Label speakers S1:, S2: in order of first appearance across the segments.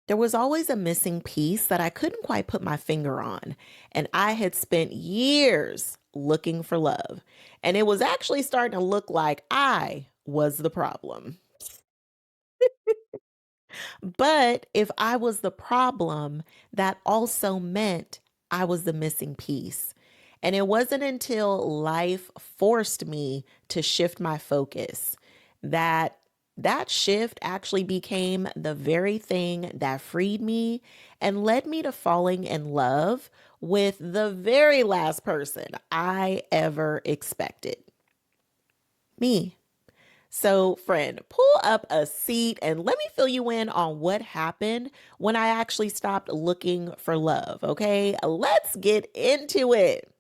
S1: There was always a missing piece that I couldn't quite put my finger on, and I had spent years looking for love. And it was actually starting to look like I was the problem. But if I was the problem, that also meant I was the missing piece. And it wasn't until life forced me to shift my focus that that shift actually became the very thing that freed me and led me to falling in love with the very last person I ever expected, me. So, friend, pull up a seat and let me fill you in on what happened when I actually stopped looking for love, okay? Let's get into it.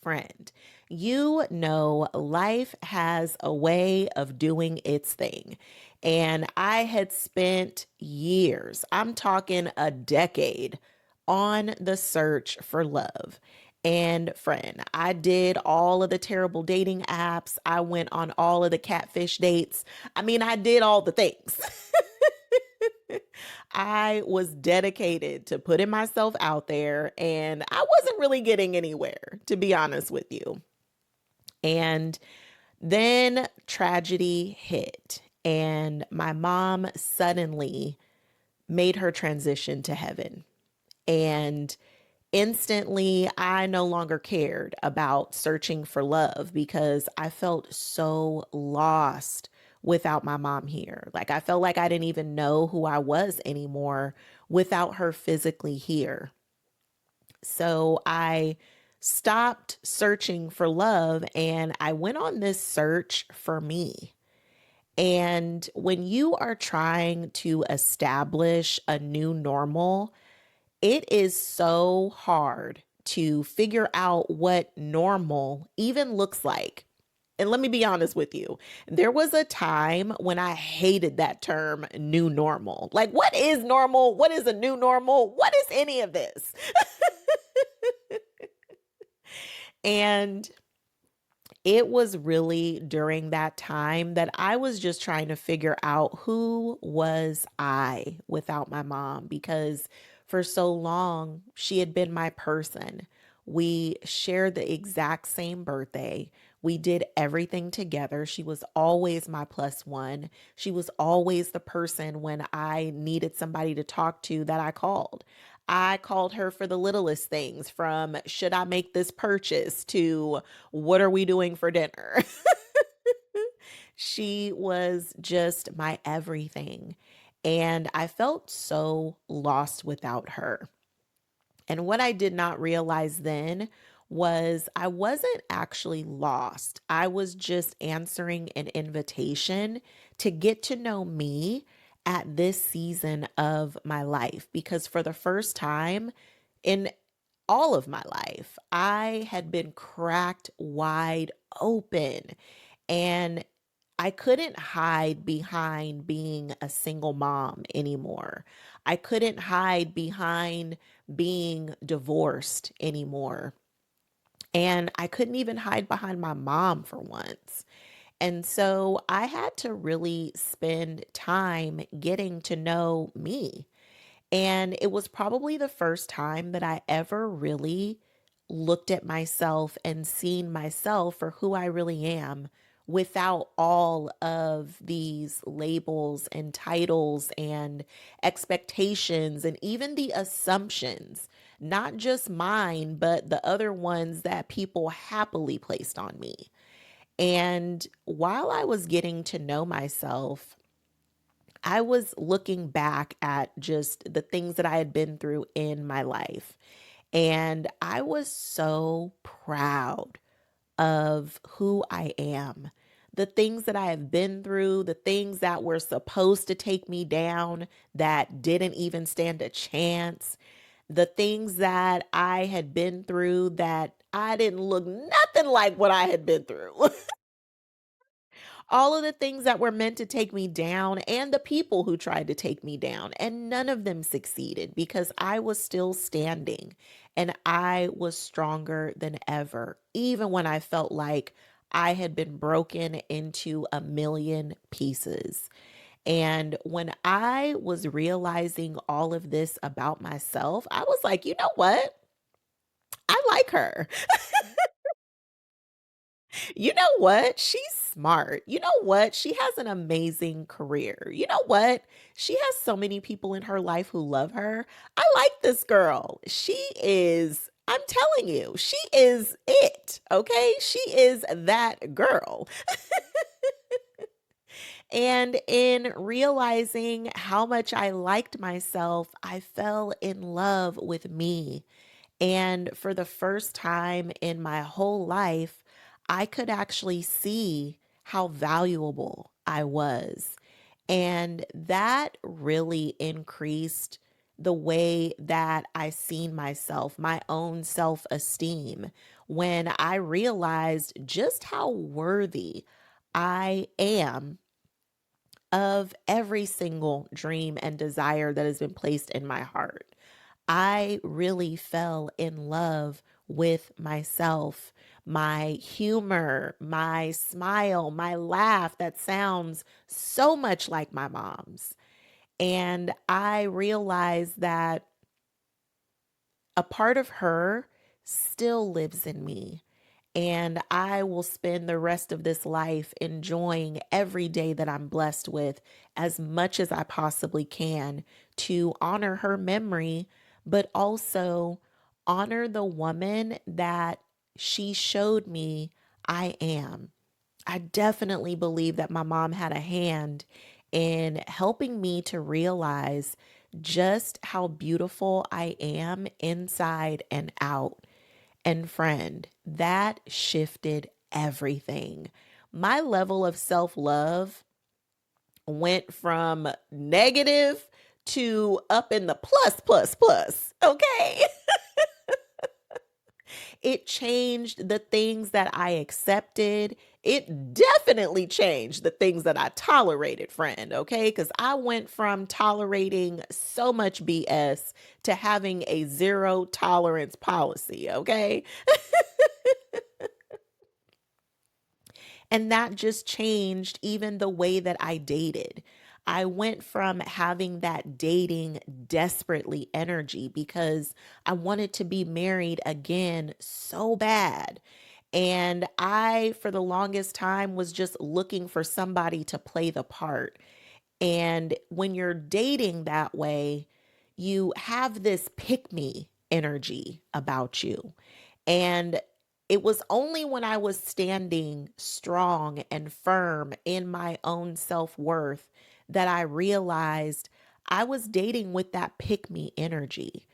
S1: Friend, you know, life has a way of doing its thing. And I had spent years, I'm talking a decade, on the search for love. And friend, I did all of the terrible dating apps. I went on all of the catfish dates. I mean, I did all the things. I was dedicated to putting myself out there and I wasn't really getting anywhere, to be honest with you. And then tragedy hit, and my mom suddenly made her transition to heaven. And instantly, I no longer cared about searching for love because I felt so lost without my mom here. Like, I felt like I didn't even know who I was anymore without her physically here. So I stopped searching for love and I went on this search for me. And when you are trying to establish a new normal, it is so hard to figure out what normal even looks like. And let me be honest with you. There was a time when I hated that term new normal. Like, what is normal? What is a new normal? What is any of this? And it was really during that time that I was just trying to figure out who was I without my mom because for so long she had been my person. We shared the exact same birthday. We did everything together. She was always my plus one. She was always the person when I needed somebody to talk to that I called. I called her for the littlest things from should I make this purchase to what are we doing for dinner? She was just my everything. And I felt so lost without her. And what I did not realize then was I wasn't actually lost. I was just answering an invitation to get to know me at this season of my life. Because for the first time in all of my life, I had been cracked wide open. And I couldn't hide behind being a single mom anymore. I couldn't hide behind being divorced anymore. And I couldn't even hide behind my mom for once. And so I had to really spend time getting to know me. And it was probably the first time that I ever really looked at myself and seen myself for who I really am without all of these labels and titles and expectations and even the assumptions, not just mine, but the other ones that people happily placed on me. And while I was getting to know myself, I was looking back at just the things that I had been through in my life. And I was so proud of who I am. The things that I have been through, the things that were supposed to take me down that didn't even stand a chance, the things that I had been through that I didn't look nothing like what I had been through. All of the things that were meant to take me down and the people who tried to take me down. And none of them succeeded because I was still standing and I was stronger than ever, even when I felt like I had been broken into a million pieces. And when I was realizing all of this about myself, I was like, you know what? I like her. You know what? She's smart. You know what? She has an amazing career. You know what? She has so many people in her life who love her. I like this girl. I'm telling you, she is it. Okay. She is that girl. And in realizing how much I liked myself, I fell in love with me. And for the first time in my whole life, I could actually see how valuable I was. And that really increased the way that I seen myself, my own self esteem, when I realized just how worthy I am of every single dream and desire that has been placed in my heart. I really fell in love with myself, my humor, my smile, my laugh that sounds so much like my mom's. And I realized that a part of her still lives in me. And I will spend the rest of this life enjoying every day that I'm blessed with as much as I possibly can to honor her memory, but also honor the woman that she showed me I am. I definitely believe that my mom had a hand in helping me to realize just how beautiful I am inside and out. And friend, that shifted everything. My level of self love went from negative to up in the plus, plus, plus. Okay. It changed the things that I accepted. It definitely changed the things that I tolerated, friend. Okay. Because I went from tolerating so much BS to having a zero tolerance policy. Okay. And that just changed even the way that I dated. I went from having that dating desperately energy because I wanted to be married again so bad. And I, for the longest time, was just looking for somebody to play the part. And when you're dating that way, you have this pick me energy about you. And it was only when I was standing strong and firm in my own self worth that I realized I was dating with that pick me energy.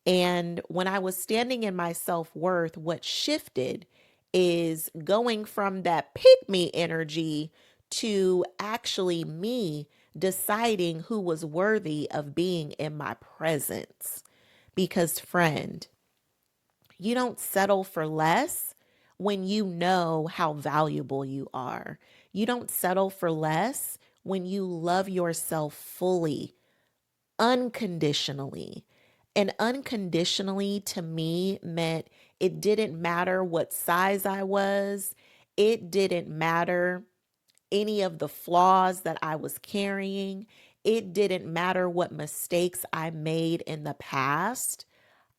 S1: And when I was standing in my self worth, what shifted is going from that pick me energy to actually me deciding who was worthy of being in my presence. Because, friend, you don't settle for less when you know how valuable you are. You don't settle for less when you love yourself fully, unconditionally. And unconditionally to me meant it didn't matter what size I was, it didn't matter any of the flaws that I was carrying, it didn't matter what mistakes I made in the past.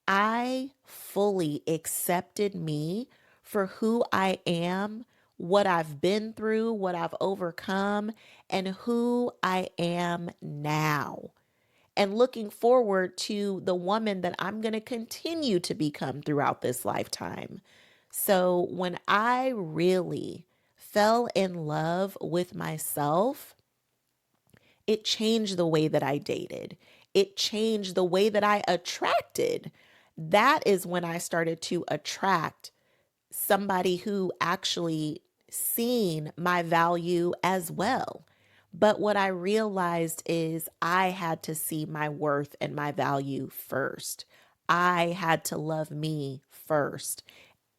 S1: I fully accepted me for who I am, what I've been through, what I've overcome, and who I am now. And looking forward to the woman that I'm going to continue to become throughout this lifetime. So when I really fell in love with myself, it changed the way that I dated. It changed the way that I attracted. That is when I started to attract somebody who actually seen my value as well. But what I realized is I had to see my worth and my value first. I had to love me first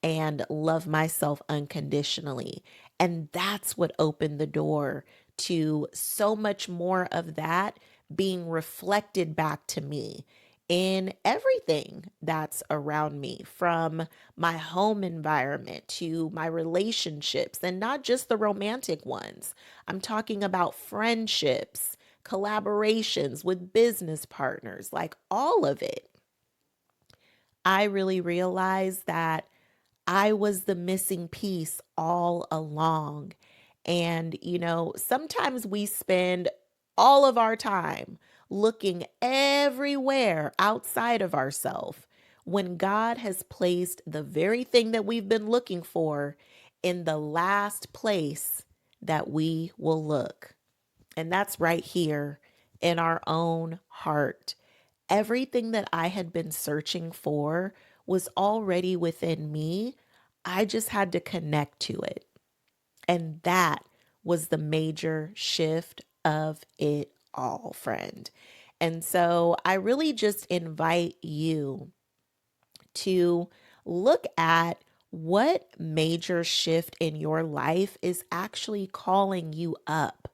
S1: and love myself unconditionally. And that's what opened the door to so much more of that being reflected back to me in everything that's around me, from my home environment to my relationships, and not just the romantic ones. I'm talking about friendships, collaborations with business partners, like all of it, I really realized that I was the missing piece all along. And, sometimes we spend all of our time looking everywhere outside of ourselves when God has placed the very thing that we've been looking for in the last place that we will look. And that's right here in our own heart. Everything that I had been searching for was already within me. I just had to connect to it. And that was the major shift of it all, friend. And so I really just invite you to look at what major shift in your life is actually calling you up.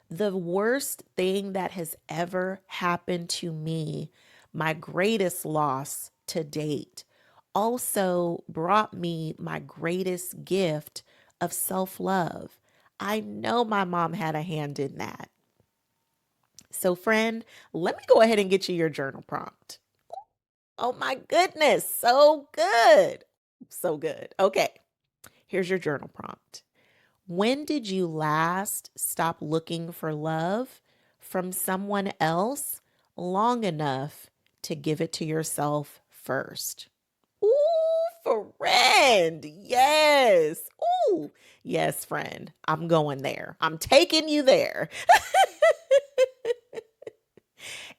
S1: The worst thing that has ever happened to me, my greatest loss to date, also brought me my greatest gift of self love. I know my mom had a hand in that. So, friend, let me go ahead and get you your journal prompt. Oh my goodness, so good. So good. Okay, here's your journal prompt. When did you last stop looking for love from someone else long enough to give it to yourself first? Ooh, friend. Yes. Ooh, yes, friend. I'm going there. I'm taking you there.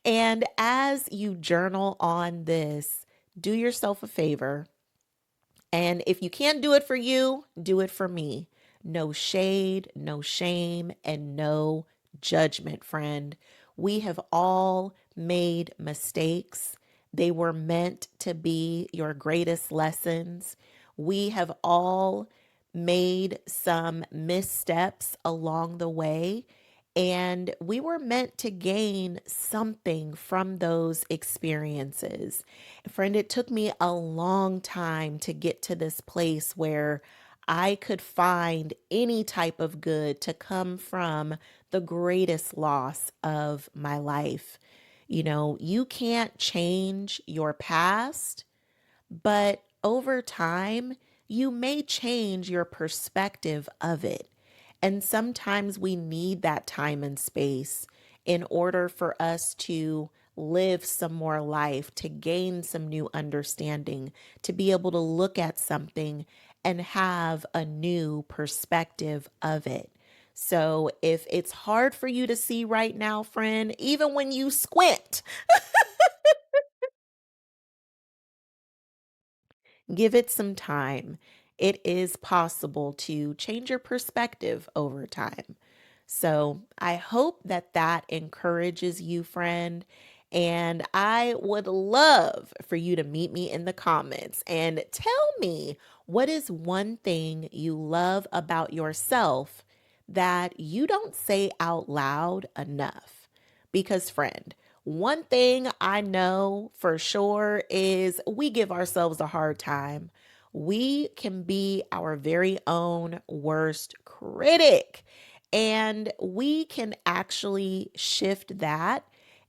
S1: And as you journal on this, do yourself a favor. And if you can't do it for you, do it for me. No shade, no shame, and no judgment, friend. We have all made mistakes. They were meant to be your greatest lessons. We have all made some missteps along the way, and we were meant to gain something from those experiences. Friend, it took me a long time to get to this place where I could find any type of good to come from the greatest loss of my life. You can't change your past, but over time, you may change your perspective of it. And sometimes we need that time and space in order for us to live some more life, to gain some new understanding, to be able to look at something and have a new perspective of it. So if it's hard for you to see right now, friend, even when you squint, give it some time. It is possible to change your perspective over time. So I hope that that encourages you, friend. And I would love for you to meet me in the comments and tell me what is one thing you love about yourself that you don't say out loud enough. Because, friend, one thing I know for sure is we give ourselves a hard time. We can be our very own worst critic, and we can actually shift that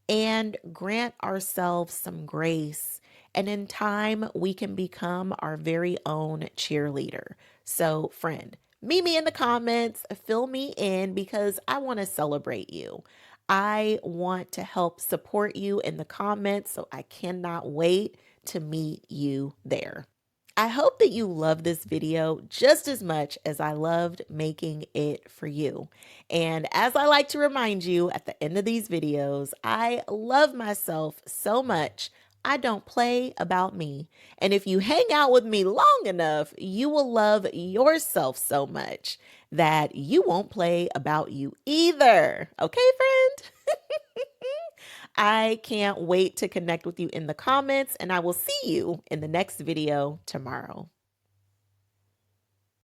S1: and grant ourselves some grace. And in time, we can become our very own cheerleader. So, friend, meet me in the comments, fill me in because I want to celebrate you. I want to help support you in the comments, so I cannot wait to meet you there. I hope that you love this video just as much as I loved making it for you. And as I like to remind you at the end of these videos, I love myself so much. I don't play about me. And if you hang out with me long enough, you will love yourself so much that you won't play about you either. Okay, friend? I can't wait to connect with you in the comments, and I will see you in the next video tomorrow.